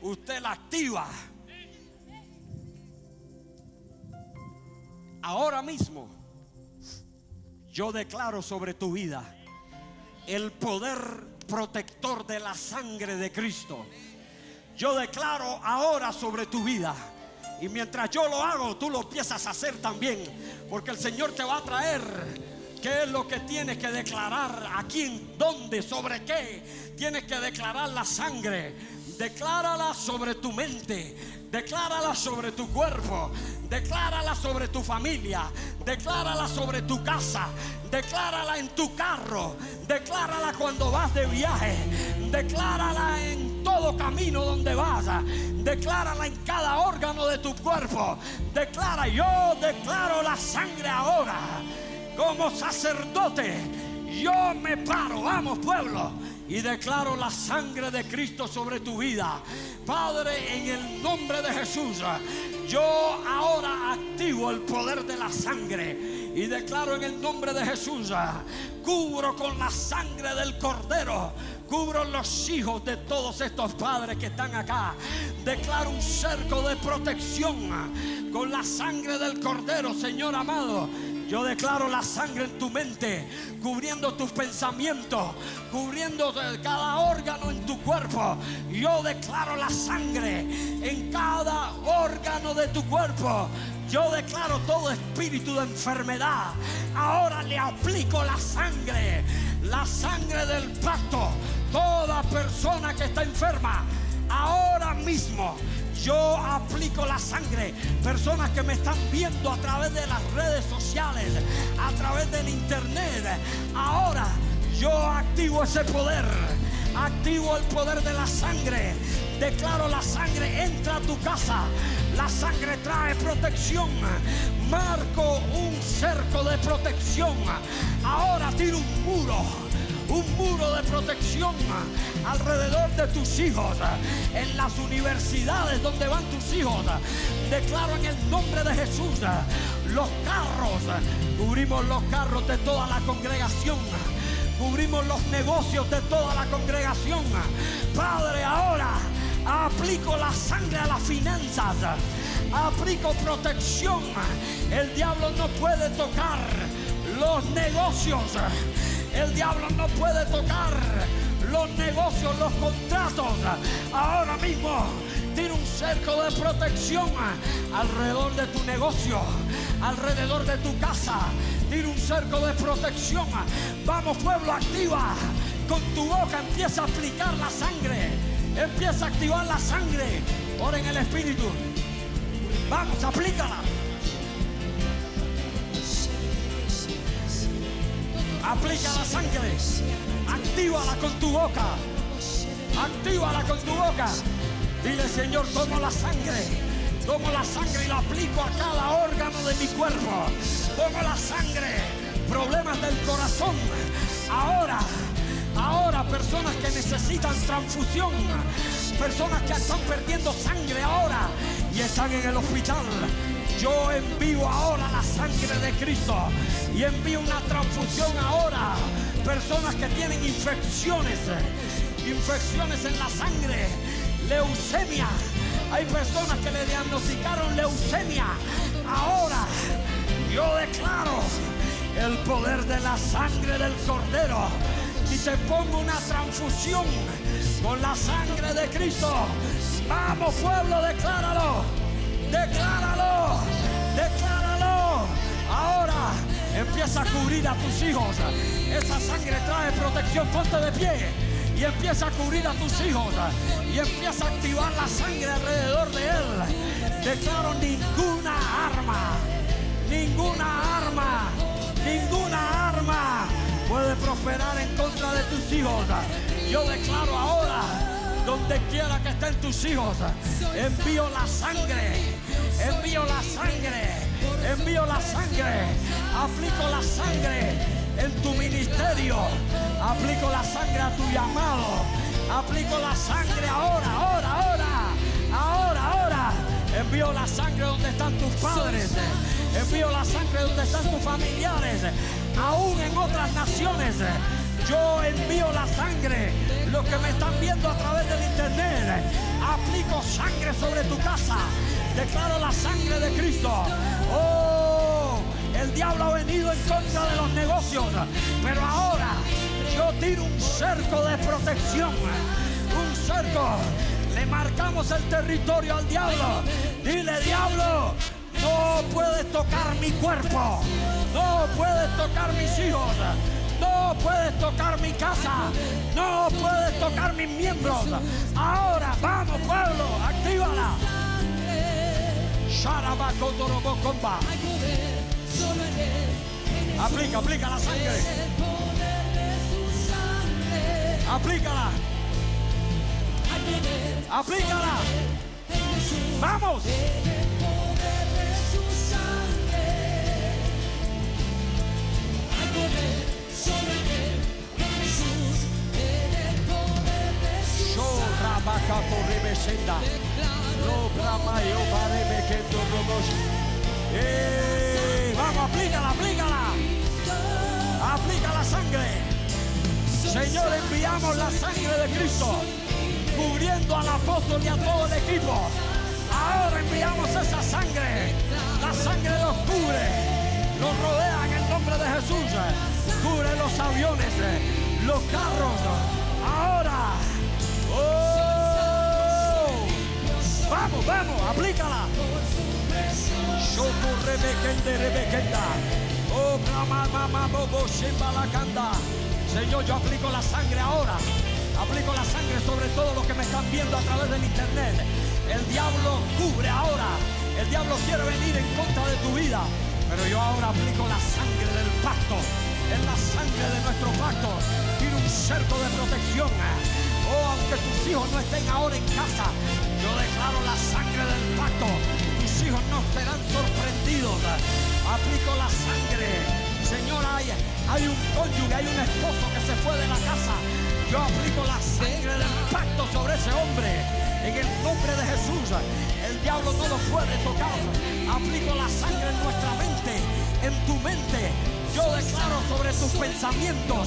Usted la activa. Ahora mismo yo declaro sobre tu vida el poder protector de la sangre de Cristo. Yo declaro ahora sobre tu vida Y mientras yo lo hago, tú lo empiezas a hacer también. Porque el Señor te va a traer qué es lo que tienes que declarar, a quién, dónde, sobre qué. Tienes que declarar la sangre. Declárala sobre tu mente. Declárala sobre tu cuerpo. Declárala sobre tu familia. Declárala sobre tu casa. Declárala en tu carro. Declárala cuando vas de viaje. Declárala en todo camino donde vas. Declárala en cada órgano de tu cuerpo. Declara: yo declaro la sangre ahora. Como sacerdote, yo me paro, vamos pueblo, y declaro la sangre de Cristo sobre tu vida. Padre, en el nombre de Jesús, yo ahora activo el poder de la sangre y declaro en el nombre de Jesús, cubro con la sangre del Cordero, cubro los hijos de todos estos padres que están acá. Declaro un cerco de protección con la sangre del Cordero, Señor amado. Yo declaro la sangre en tu mente, cubriendo tus pensamientos, cubriendo cada órgano en tu cuerpo. Yo declaro la sangre en cada órgano de tu cuerpo. Yo declaro todo espíritu de enfermedad. Ahora le aplico la sangre del pacto. Toda persona que está enferma, ahora mismo yo aplico la sangre. Personas que me están viendo a través de las redes sociales, a través del internet, ahora yo activo ese poder. Activo el poder de la sangre. Declaro: la sangre entra a tu casa. La sangre trae protección. Marco un cerco de protección. Ahora tiro un muro de protección alrededor de tus hijos, en las universidades donde van tus hijos. Declaro en el nombre de Jesús, los carros, cubrimos los carros de toda la congregación, cubrimos los negocios de toda la congregación. Padre, ahora aplico la sangre a las finanzas, aplico protección. El diablo no puede tocar los negocios. El diablo no puede tocar los negocios, los contratos. Ahora mismo tiro un cerco de protección alrededor de tu negocio, alrededor de tu casa. Tiro un cerco de protección. Vamos pueblo, activa. Con tu boca empieza a aplicar la sangre. Empieza a activar la sangre. Ora en el Espíritu. Vamos, aplícala. Aplica la sangre. Actívala con tu boca. Actívala con tu boca. Dile: Señor, tomo la sangre. Tomo la sangre y la aplico a cada órgano de mi cuerpo. Tomo la sangre. Problemas del corazón. Ahora personas que necesitan transfusión. Personas que están perdiendo sangre ahora y están en el hospital. Yo envío ahora la sangre de Cristo y envío una transfusión ahora. Personas que tienen infecciones en la sangre, leucemia. Hay personas que le diagnosticaron leucemia. Ahora yo declaro el poder de la sangre del Cordero y te pongo una transfusión con la sangre de Cristo. Vamos pueblo, decláralo. Decláralo, decláralo. Ahora empieza a cubrir a tus hijos. Esa sangre trae protección. Ponte de pie y empieza a cubrir a tus hijos. Y empieza a activar la sangre alrededor de él. Declaro: ninguna arma puede prosperar en contra de tus hijos. Yo declaro ahora: donde quiera que estén tus hijos, envío la sangre, envío la sangre, envío la sangre, aplico la sangre en tu ministerio, aplico la sangre a tu llamado, aplico la sangre ahora, envío la sangre donde están tus padres, envío la sangre donde están tus familiares, aún en otras naciones. Yo envío la sangre. Los que me están viendo a través del internet, aplico sangre sobre tu casa. Declaro la sangre de Cristo. Oh, el diablo ha venido en contra de los negocios, pero ahora yo tiro un cerco de protección. Un cerco. Le marcamos el territorio al diablo. Dile: diablo, no puedes tocar mi cuerpo, no puedes tocar mis hijos, no puedes tocar mi casa, no puedes tocar mis miembros. Ahora, vamos pueblo, actívala. Sharabakotorobocomba. Aplica la sangre. Aplícala. Aplícala. Vamos. Vamos, aplícala. Aplica la sangre. Señor, enviamos la sangre de Cristo, cubriendo al apóstol y a todo el equipo. Ahora enviamos esa sangre. La sangre los cubre, los rodea en el nombre de Jesús. Cubre los aviones, los carros. Ahora. Oh. Vamos, aplícala. Oh, Señor, yo aplico la sangre ahora. Aplico la sangre sobre todos los que me están viendo a través del internet. El diablo cubre ahora. El diablo quiere venir en contra de tu vida, pero yo ahora aplico la sangre del pacto. Es la sangre de nuestro pacto. Tiene un cerco de protección. Oh, aunque tus hijos no estén ahora en casa, yo declaro la sangre del pacto. Tus hijos no serán sorprendidos. Aplico la sangre. Señor, hay un cónyuge, hay un esposo que se fue de la casa. Yo aplico la sangre del pacto sobre ese hombre. En el nombre de Jesús, el diablo no lo puede tocar. Aplico la sangre en nuestra mente, en tu mente. Yo declaro sobre tus pensamientos.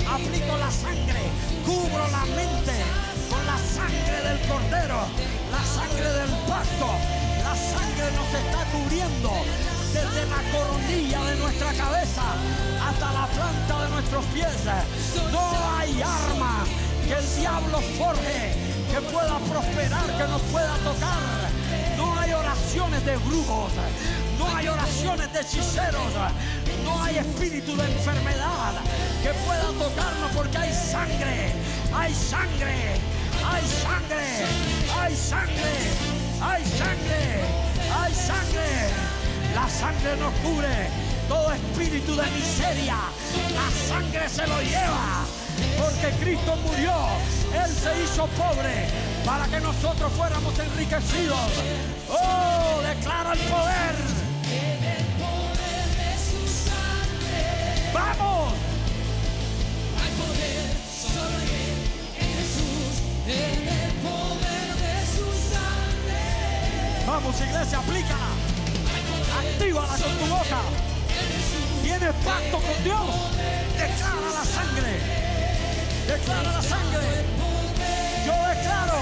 Aplico la sangre, cubro la mente con la sangre del Cordero, la sangre del pacto. La sangre nos está cubriendo desde la coronilla de nuestra cabeza hasta la planta de nuestros pies. No hay arma que el diablo forje que pueda prosperar, que nos pueda tocar. No hay oraciones de brujos, no hay oraciones de hechiceros, no hay espíritu de enfermedad que pueda tocarnos, porque hay sangre, hay sangre, hay sangre, hay sangre, hay sangre, hay sangre. La sangre nos cubre todo espíritu de miseria. La sangre se lo lleva, porque Cristo murió. Él se hizo pobre para que nosotros fuéramos enriquecidos. Oh, declara el poder. ¡Vamos! Hay poder solo en Jesús, en el poder de su sangre. Vamos, iglesia, aplícala. Actívala con tu boca. Tienes pacto con Dios. Declara la sangre. Declara la sangre. Yo declaro: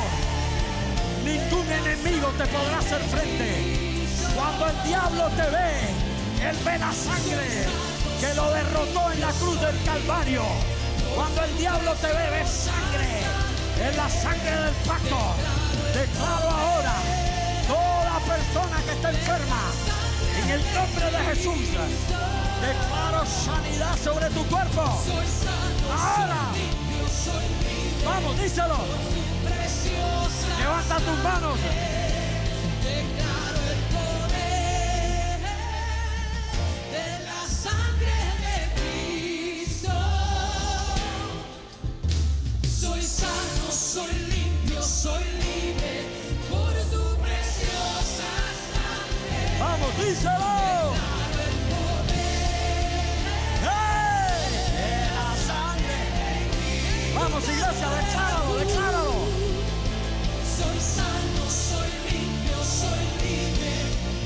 ningún enemigo te podrá hacer frente. Cuando el diablo te ve, él ve la sangre que lo derrotó en la cruz del Calvario. Cuando el diablo te ve sangre. Es la sangre del pacto. Declaro ahora: toda persona que está enferma, en el nombre de Jesús, declaro sanidad sobre tu cuerpo. Ahora, vamos, díselo. Levanta tus manos. Declaro el poder de la sangre de Cristo. Soy sano, soy limpio, soy libre por su preciosa sangre. Vamos, díselo. Vamos, iglesia, decláralo, decláralo. Soy sano, soy limpio, soy libre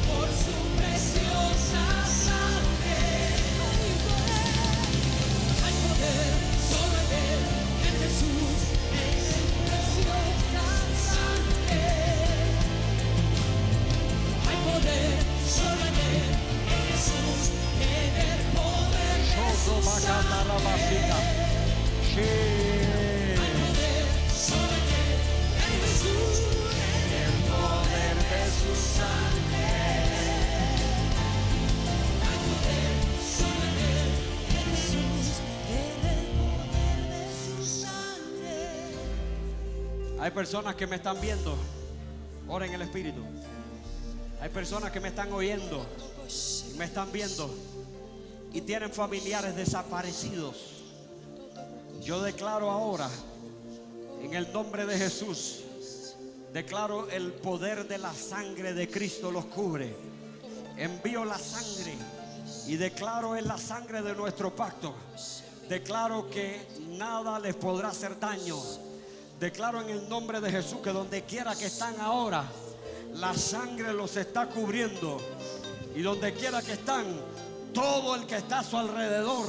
por su preciosa sangre. Hay poder solo en él, en Jesús, en su preciosa sangre. Hay poder solo en él, en Jesús, en el poder de su sangre. Solo en él, en Jesús. Hay personas que me están viendo. Ora en el Espíritu. Hay personas que me están oyendo y me están viendo y tienen familiares desaparecidos. Yo declaro ahora, en el nombre de Jesús, declaro el poder de la sangre de Cristo los cubre. Envío la sangre y declaro en la sangre de nuestro pacto. Declaro que nada les podrá hacer daño. Declaro en el nombre de Jesús que donde quiera que están ahora, la sangre los está cubriendo. Y donde quiera que están, todo el que está a su alrededor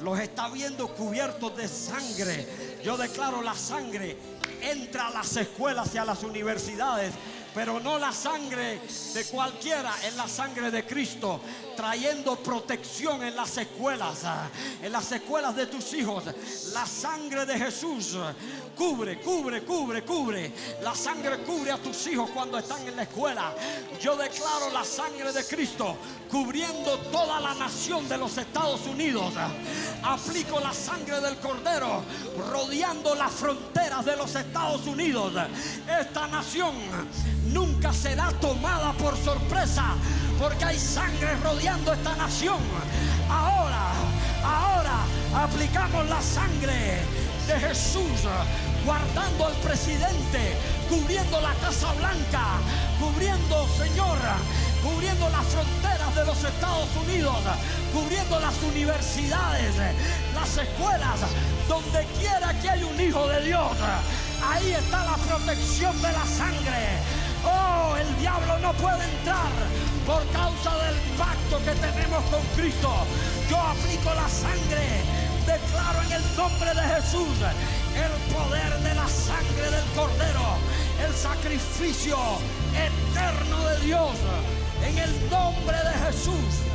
los está viendo cubiertos de sangre. Yo declaro la sangre entra a las escuelas y a las universidades, pero no la sangre de cualquiera, es la sangre de Cristo, trayendo protección en las escuelas de tus hijos. La sangre de Jesús cubre. La sangre cubre a tus hijos cuando están en la escuela. Yo declaro la sangre de Cristo cubriendo toda la nación de los Estados Unidos. Aplico la sangre del Cordero rodeando las fronteras de los Estados Unidos. Esta nación nunca será tomada por sorpresa, porque hay sangre rodeando esta nación. Ahora aplicamos la sangre de Jesús, guardando al presidente, cubriendo la Casa Blanca, cubriendo, Señor, cubriendo las fronteras de los Estados Unidos, cubriendo las universidades, las escuelas, donde quiera que haya un hijo de Dios. Ahí está la protección de la sangre. Oh, el diablo no puede entrar por causa del pacto que tenemos con Cristo. Yo aplico la sangre. Declaro en el nombre de Jesús el poder de la sangre del Cordero, el sacrificio eterno de Dios. En el nombre de Jesús.